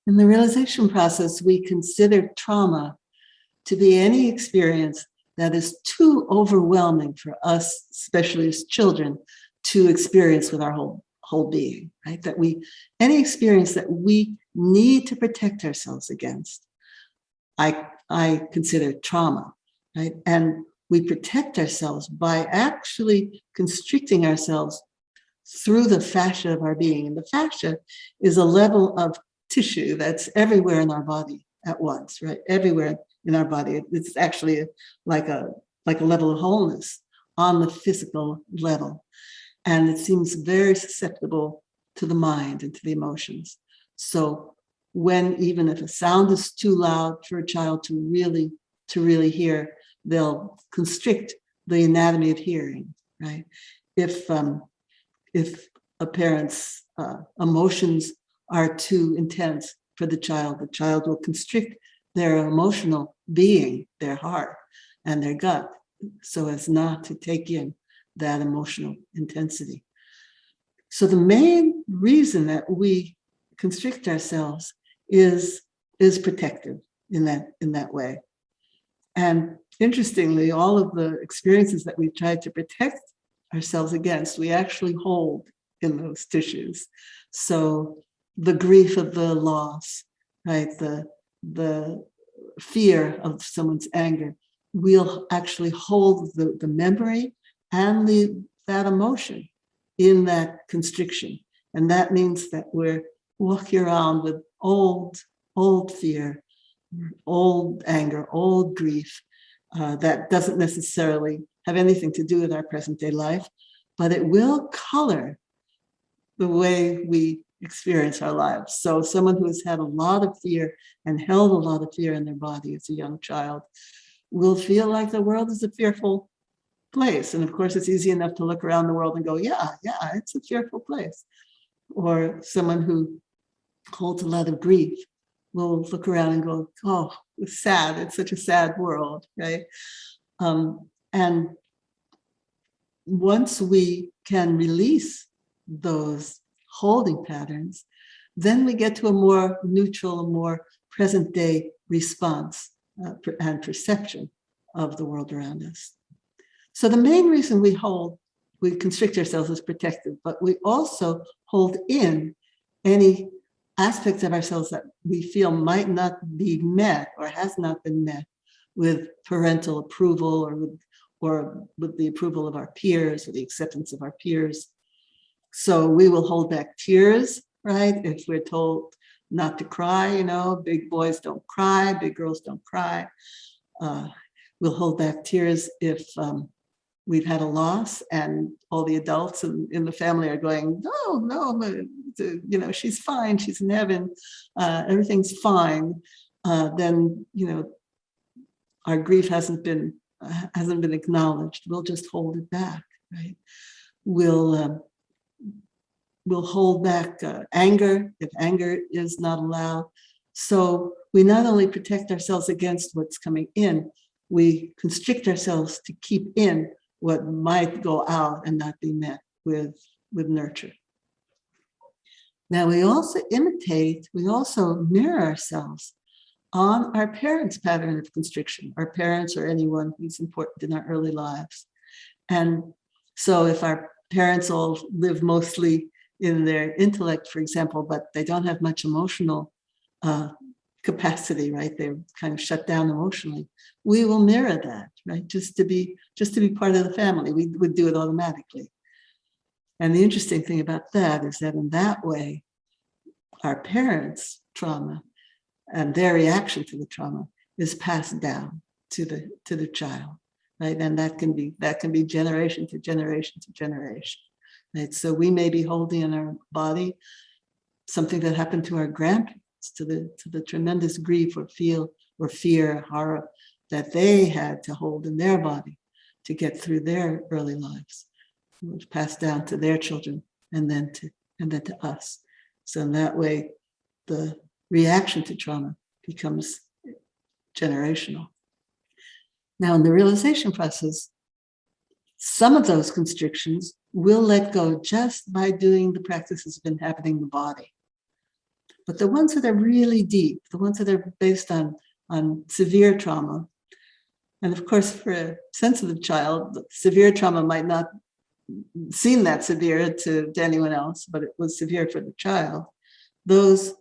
In the realization process, we consider trauma to be any experience that is too overwhelming for us, especially as children, to experience with our whole being, right? Any experience that we need to protect ourselves against, I consider trauma, right? And we protect ourselves by actually constricting ourselves through the fascia of our being. And the fascia is a level of tissue that's everywhere in our body at once, right? Everywhere in our body. It's actually like a level of wholeness on the physical level. And it seems very susceptible to the mind and to the emotions. So even if a sound is too loud for a child to really hear, they'll constrict the anatomy of hearing, right? If a parent's emotions are too intense for the child will constrict their emotional being, their heart and their gut, so as not to take in that emotional intensity. So the main reason that we constrict ourselves is protective in that way. And interestingly, all of the experiences that we've tried to protect ourselves against, we actually hold in those tissues. So the grief of the loss, right? The fear of someone's anger, we'll actually hold the memory and that emotion in that constriction. And that means that we're walking around with old fear, old anger, old grief, that doesn't necessarily have anything to do with our present day life, but it will color the way we experience our lives. So someone who has had a lot of fear and held a lot of fear in their body as a young child will feel like the world is a fearful place. And of course, it's easy enough to look around the world and go, yeah, it's a fearful place. Or someone who holds a lot of grief will look around and go, oh, it's sad. It's such a sad world, right? And once we can release those holding patterns, then we get to a more neutral, a more present day response and perception of the world around us. So the main reason we constrict ourselves is protective, but we also hold in any aspects of ourselves that we feel might not be met or has not been met with parental approval or with the approval of our peers or the acceptance of our peers. So we will hold back tears, right? If we're told not to cry, big boys don't cry, big girls don't cry. We'll hold back tears if we've had a loss and all the adults in the family are going, no, she's fine, she's in heaven, everything's fine. Then, our grief hasn't been acknowledged. We'll just hold it back, right? We'll hold back anger if anger is not allowed. So we not only protect ourselves against what's coming in, we constrict ourselves to keep in what might go out and not be met with nurture. Now we also mirror ourselves on our parents' pattern of constriction, our parents or anyone who's important in our early lives. And so if our parents all live mostly in their intellect, for example, but they don't have much emotional capacity, right? They're kind of shut down emotionally. We will mirror that, right? Just to be part of the family. We would do it automatically. And the interesting thing about that is that in that way, our parents' trauma and their reaction to the trauma is passed down to the child, right? And that can be generation to generation to generation, right? So we may be holding in our body something that happened to our grandparents, to the tremendous grief or fear, horror that they had to hold in their body to get through their early lives. It was passed down to their children and then to us. So in that way, the reaction to trauma becomes generational. Now, in the realization process, some of those constrictions will let go just by doing the practices of inhabiting the body. But the ones that are really deep, the ones that are based on severe trauma, and of course, for a sensitive child, severe trauma might not seem that severe to anyone else, but it was severe for the child. Those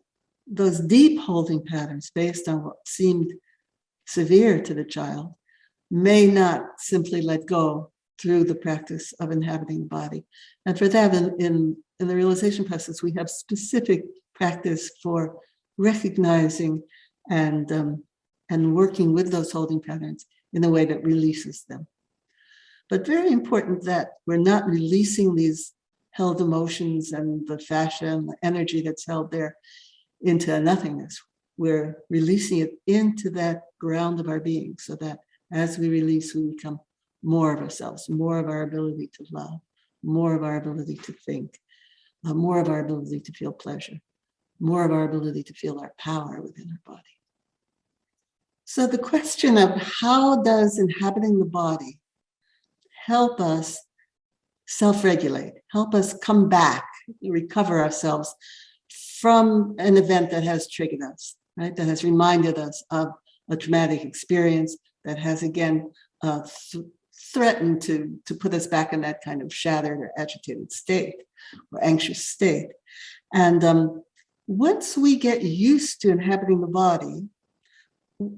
deep holding patterns based on what seemed severe to the child may not simply let go through the practice of inhabiting the body. And for that, in the realization process, we have specific practice for recognizing and working with those holding patterns in a way that releases them. But very important that we're not releasing these held emotions and the fascia and the energy that's held there into nothingness. We're releasing it into that ground of our being, so that as we release, we become more of ourselves, more of our ability to love, more of our ability to think, more of our ability to feel pleasure, more of our ability to feel our power within our body. So the question of how does inhabiting the body help us self-regulate, help us come back, recover ourselves from an event that has triggered us, right? That has reminded us of a traumatic experience, that has again threatened to put us back in that kind of shattered or agitated state or anxious state. And once we get used to inhabiting the body,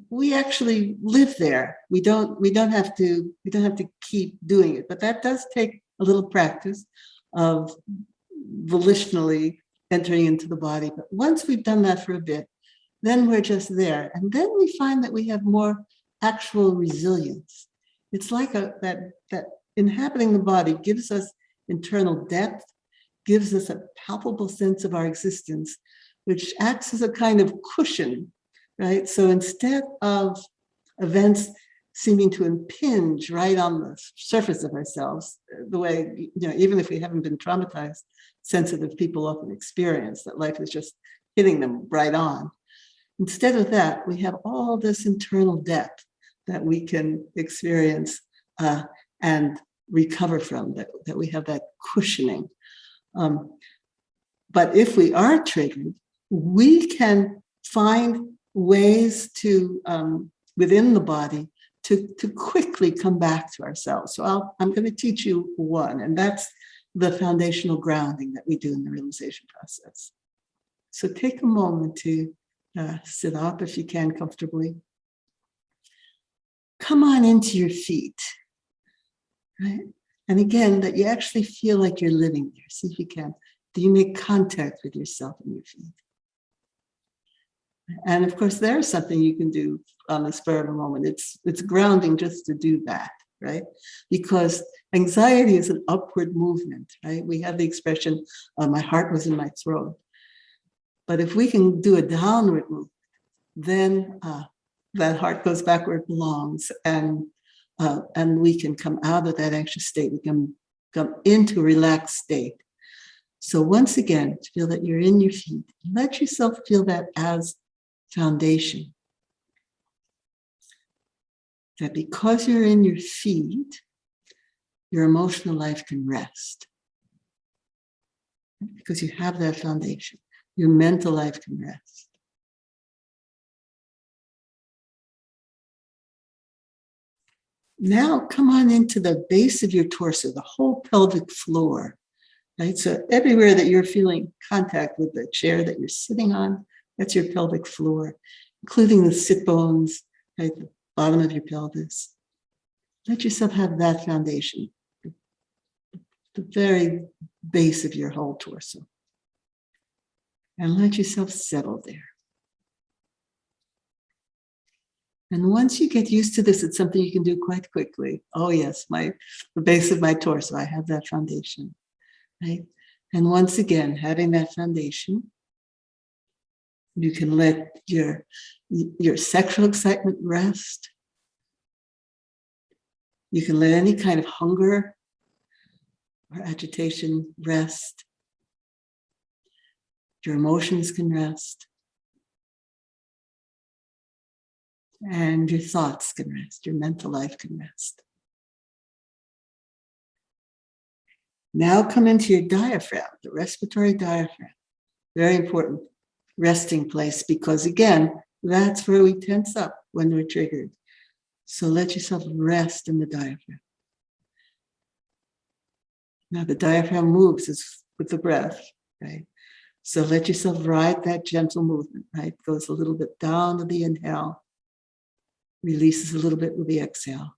we actually live there. We don't have to keep doing it, but that does take a little practice of volitionally entering into the body. But once we've done that for a bit, then we're just there. And then we find that we have more actual resilience. It's like that inhabiting the body gives us internal depth, gives us a palpable sense of our existence, which acts as a kind of cushion, right? So instead of events seeming to impinge right on the surface of ourselves, the way, even if we haven't been traumatized, sensitive people often experience that life is just hitting them right on. Instead of that, we have all this internal depth that we can experience and recover from, that we have that cushioning. But if we are triggered, we can find ways to, within the body, to quickly come back to ourselves. So I'm going to teach you one, and that's the foundational grounding that we do in the realization process. So take a moment to sit up if you can comfortably. Come on into your feet, right? And again, that you actually feel like you're living there. See if you can. Do you make contact with yourself in your feet? And of course, there's something you can do on the spur of a moment. It's grounding just to do that, right? Because anxiety is an upward movement, right? We have the expression, my heart was in my throat. But if we can do a downward movement, then that heart goes back where it belongs, and we can come out of that anxious state. We can come into a relaxed state. So once again, feel that you're in your feet. Let yourself feel that as foundation. That because you're in your feet, your emotional life can rest. Because you have that foundation. Your mental life can rest. Now come on into the base of your torso, the whole pelvic floor, right? So everywhere that you're feeling contact with the chair that you're sitting on, that's your pelvic floor, including the sit bones, right? The bottom of your pelvis. Let yourself have that foundation, the very base of your whole torso. And let yourself settle there. And once you get used to this, it's something you can do quite quickly. Oh yes, the base of my torso, I have that foundation, right? And once again, having that foundation, you can let your sexual excitement rest. You can let any kind of hunger or agitation rest. Your emotions can rest. And your thoughts can rest. Your mental life can rest. Now come into your diaphragm, the respiratory diaphragm. Very important. resting place, because again, that's where we tense up when we're triggered. So let yourself rest in the diaphragm. Now the diaphragm moves with the breath, right? So let yourself ride that gentle movement, right? Goes a little bit down to the inhale, releases a little bit with the exhale,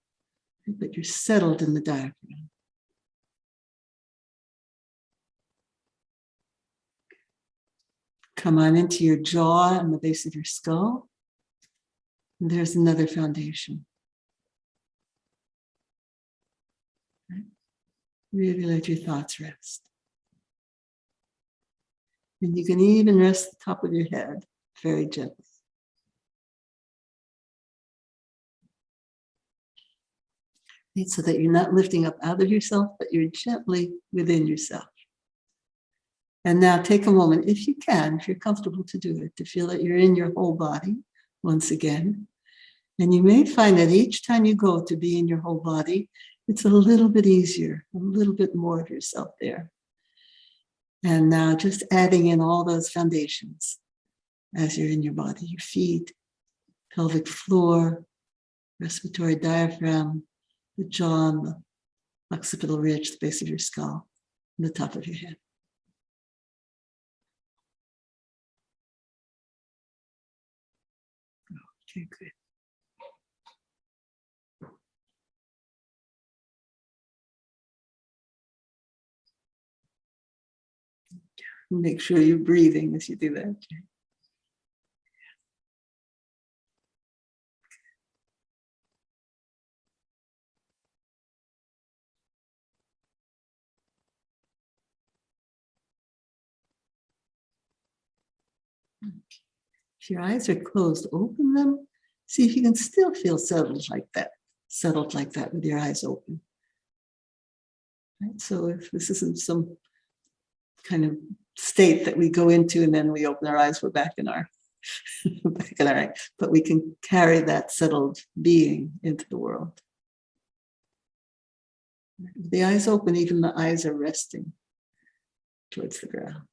but you're settled in the diaphragm. Come on into your jaw and the base of your skull. And there's another foundation. Right? Really let your thoughts rest. And you can even rest the top of your head very gently. So that you're not lifting up out of yourself, but you're gently within yourself. And now take a moment, if you can, if you're comfortable to do it, to feel that you're in your whole body once again. And you may find that each time you go to be in your whole body, it's a little bit easier, a little bit more of yourself there. And now just adding in all those foundations as you're in your body, your feet, pelvic floor, respiratory diaphragm, the jaw, and the occipital ridge, the base of your skull, and the top of your head. Okay, good. Make sure you're breathing as you do that. If your eyes are closed, open them. See if you can still feel settled like that with your eyes open. Right? So if this isn't some kind of state that we go into and then we open our eyes, we're back in our but we can carry that settled being into the world. With the eyes open, even the eyes are resting towards the ground.